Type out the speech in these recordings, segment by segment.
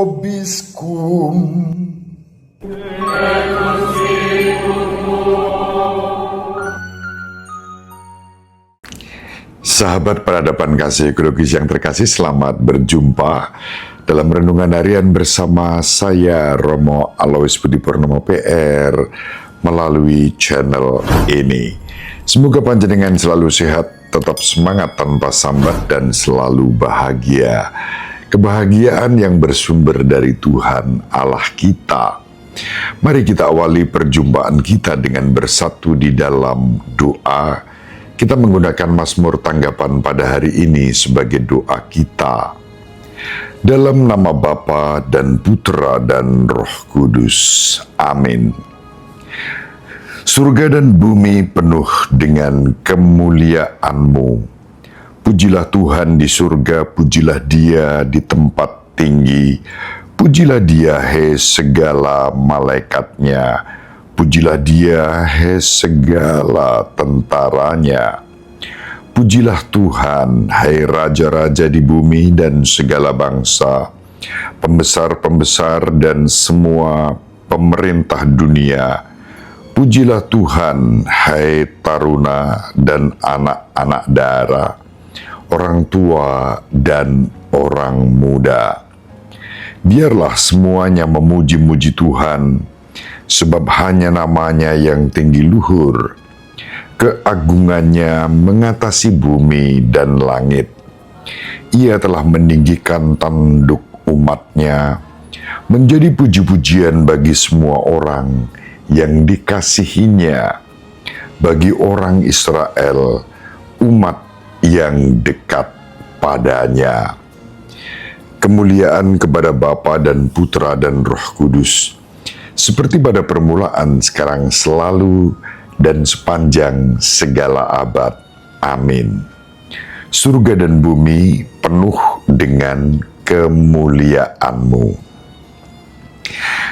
vobiscum. Sahabat peradaban kasih ekologis yang terkasih, selamat berjumpa dalam renungan harian bersama saya Romo Alois Budi Purnomo PR melalui channel ini. Semoga panjenengan selalu sehat, tetap semangat tanpa sambat dan selalu bahagia. Kebahagiaan yang bersumber dari Tuhan Allah kita. Mari kita awali perjumpaan kita dengan bersatu di dalam doa. Kita menggunakan Mazmur tanggapan pada hari ini sebagai doa kita. Dalam nama Bapa dan Putra dan Roh Kudus. Amin. Surga dan bumi penuh dengan kemuliaan-Mu. Pujilah Tuhan di surga, pujilah Dia di tempat tinggi. Pujilah Dia, hai segala malaikatnya. Pujilah Dia, hai segala tentaranya. Pujilah Tuhan, hai raja-raja di bumi dan segala bangsa, pembesar-pembesar dan semua pemerintah dunia. Pujilah Tuhan, hai taruna dan anak-anak dara, orang tua dan orang muda. Biarlah semuanya memuji-muji Tuhan, sebab hanya namanya yang tinggi luhur. Keagungannya mengatasi bumi dan langit. Ia telah meninggikan tanduk umatnya, menjadi puji-pujian bagi semua orang yang dikasihinya, bagi orang Israel, umat yang dekat padanya. Kemuliaan kepada Bapa dan Putra dan Roh Kudus, seperti pada permulaan, sekarang, selalu, dan sepanjang segala abad. Amin. Surga dan bumi penuh dengan kemuliaan-Mu.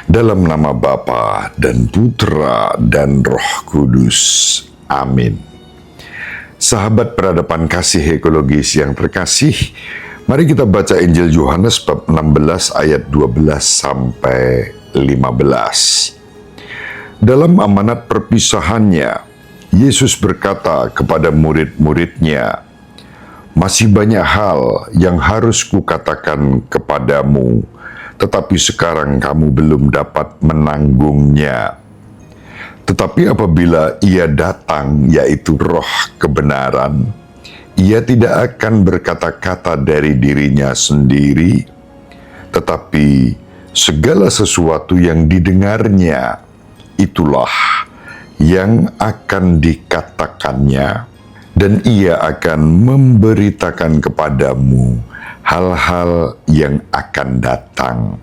Dalam nama Bapa dan Putra dan Roh Kudus. Amin. Sahabat peradaban kasih ekologis yang terkasih, mari kita baca Injil Yohanes bab 16 ayat 12 sampai 15. Dalam amanat perpisahannya, Yesus berkata kepada murid-muridnya, "Masih banyak hal yang harus kukatakan kepadamu, tetapi sekarang kamu belum dapat menanggungnya. Tetapi apabila Ia datang, yaitu Roh kebenaran, Ia tidak akan berkata-kata dari dirinya sendiri, tetapi segala sesuatu yang didengarnya, itulah yang akan dikatakannya, dan Ia akan memberitakan kepadamu hal-hal yang akan datang.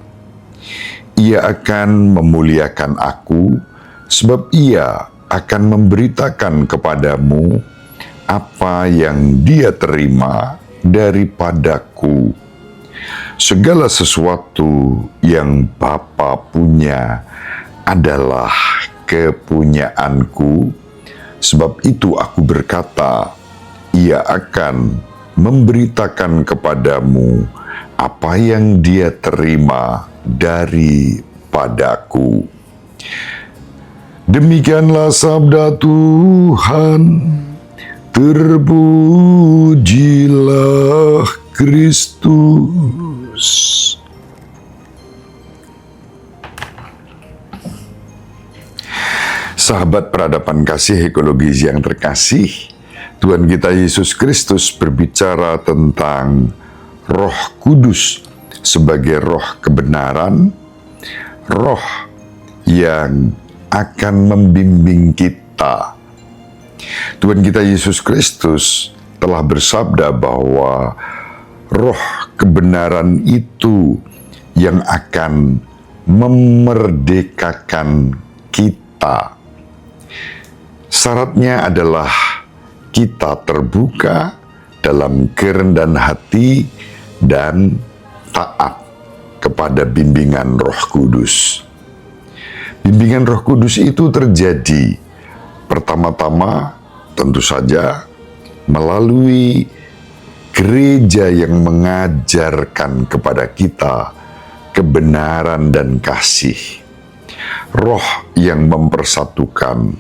Ia akan memuliakan Aku, sebab Ia akan memberitakan kepadamu apa yang Dia terima daripadaku. Segala sesuatu yang Bapa punya adalah kepunyaanku, sebab itu Aku berkata, Ia akan memberitakan kepadamu apa yang Dia terima daripadaku." Demikianlah sabda Tuhan. Terpujilah Kristus. Sahabat peradaban kasih ekologis yang terkasih, Tuhan kita Yesus Kristus berbicara tentang Roh Kudus sebagai roh kebenaran, roh yang akan membimbing kita. Tuhan kita Yesus Kristus telah bersabda bahwa roh kebenaran itu yang akan memerdekakan kita. Syaratnya adalah kita terbuka dalam kerendahan hati dan taat kepada bimbingan Roh Kudus. Bimbingan Roh Kudus itu terjadi pertama-tama tentu saja melalui gereja yang mengajarkan kepada kita kebenaran dan kasih. Roh yang mempersatukan,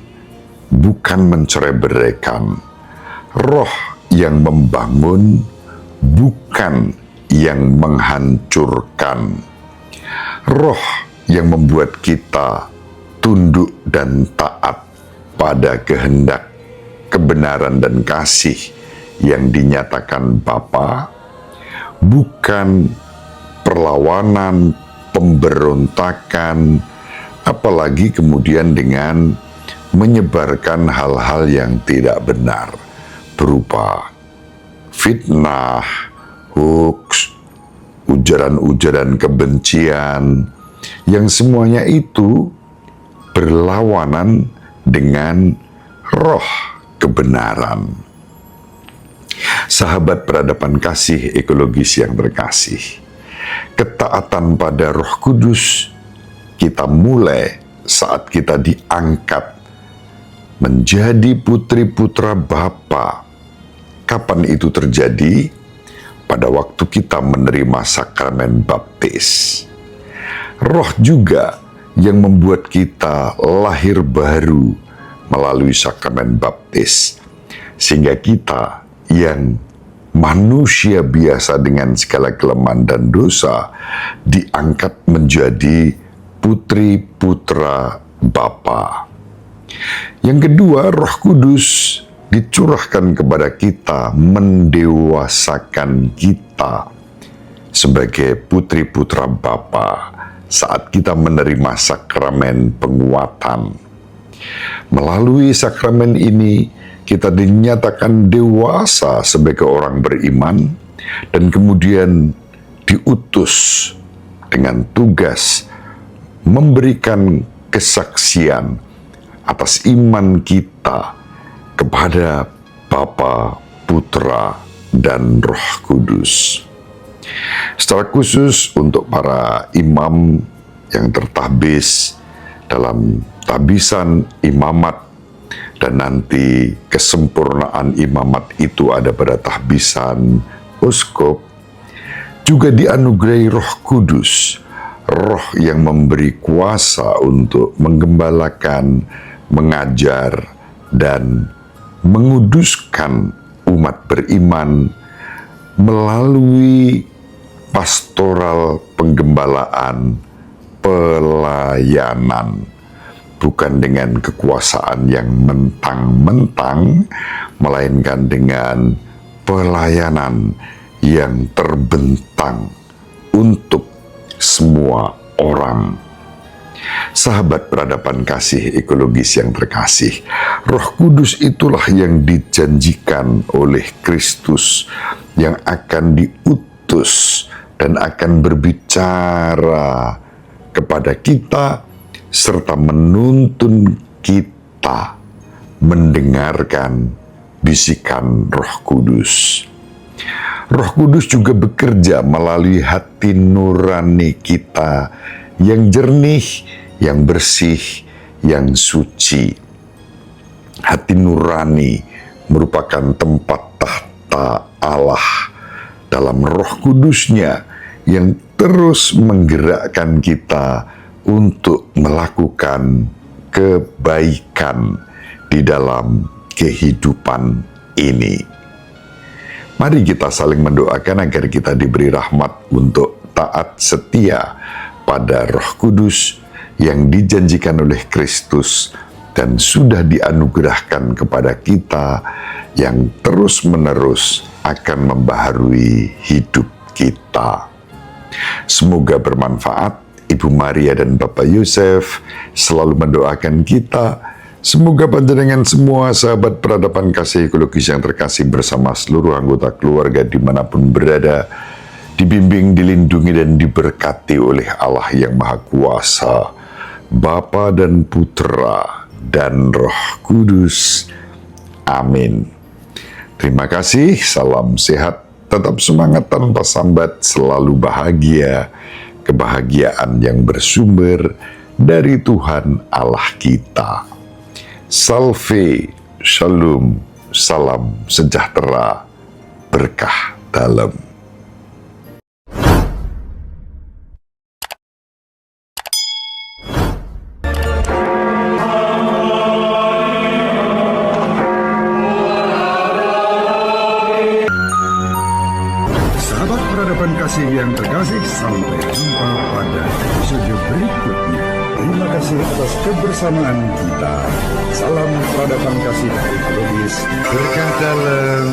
bukan mencerai-beraikan. Roh yang membangun, bukan yang menghancurkan. Roh yang membuat kita tunduk dan taat pada kehendak, kebenaran dan kasih yang dinyatakan Bapa, bukan perlawanan, pemberontakan, apalagi kemudian dengan menyebarkan hal-hal yang tidak benar berupa fitnah, hoax, ujaran-ujaran kebencian, yang semuanya itu berlawanan dengan roh kebenaran. Sahabat peradaban kasih ekologis yang terkasih, ketaatan pada Roh Kudus kita mulai saat kita diangkat menjadi putri-putra Bapa. Kapan itu terjadi? Pada waktu kita menerima sakramen baptis. Roh juga yang membuat kita lahir baru melalui sakramen baptis, sehingga kita yang manusia biasa dengan segala kelemahan dan dosa diangkat menjadi putri-putra Bapa. Yang kedua, Roh Kudus dicurahkan kepada kita, mendewasakan kita sebagai putri-putra Bapa saat kita menerima sakramen penguatan. Melalui sakramen ini, kita dinyatakan dewasa sebagai orang beriman dan kemudian diutus dengan tugas memberikan kesaksian atas iman kita kepada Bapa, Putra, dan Roh Kudus. Secara khusus untuk para imam yang tertabis dalam tabisan imamat, dan nanti kesempurnaan imamat itu ada pada tahbisan uskup, juga dianugerahi Roh Kudus, roh yang memberi kuasa untuk menggembalakan, mengajar, dan menguduskan umat beriman melalui pastoral penggembalaan, pelayanan, bukan dengan kekuasaan yang mentang-mentang, melainkan dengan pelayanan yang terbentang untuk semua orang. Sahabat peradaban kasih ekologis yang terkasih, Roh Kudus itulah yang dijanjikan oleh Kristus yang akan diutus dan akan berbicara kepada kita serta menuntun kita mendengarkan bisikan Roh Kudus. Roh Kudus juga bekerja melalui hati nurani kita yang jernih, yang bersih, yang suci. Hati nurani merupakan tempat tahta Allah dalam Roh Kudusnya yang terus menggerakkan kita untuk melakukan kebaikan di dalam kehidupan ini. Mari kita saling mendoakan agar kita diberi rahmat untuk taat setia pada Roh Kudus yang dijanjikan oleh Kristus dan sudah dianugerahkan kepada kita, yang terus-menerus akan membaharui hidup kita. Semoga bermanfaat. Ibu Maria dan Bapak Yosef selalu mendoakan kita. Semoga panjenengan semua sahabat peradaban kasih ekologis yang terkasih bersama seluruh anggota keluarga dimanapun berada, dibimbing, dilindungi, dan diberkati oleh Allah yang Maha Kuasa, Bapa dan Putra dan Roh Kudus. Amin. Terima kasih, salam sehat, tetap semangat tanpa sambat, selalu bahagia, kebahagiaan yang bersumber dari Tuhan Allah kita. Salve, shalom, salam sejahtera, berkah dalam. kasih yang terkasih, sampai jumpa pada episode berikutnya. Terima kasih atas kebersamaan kita. Salam peradaban kasih dari Globis. Berkah dalam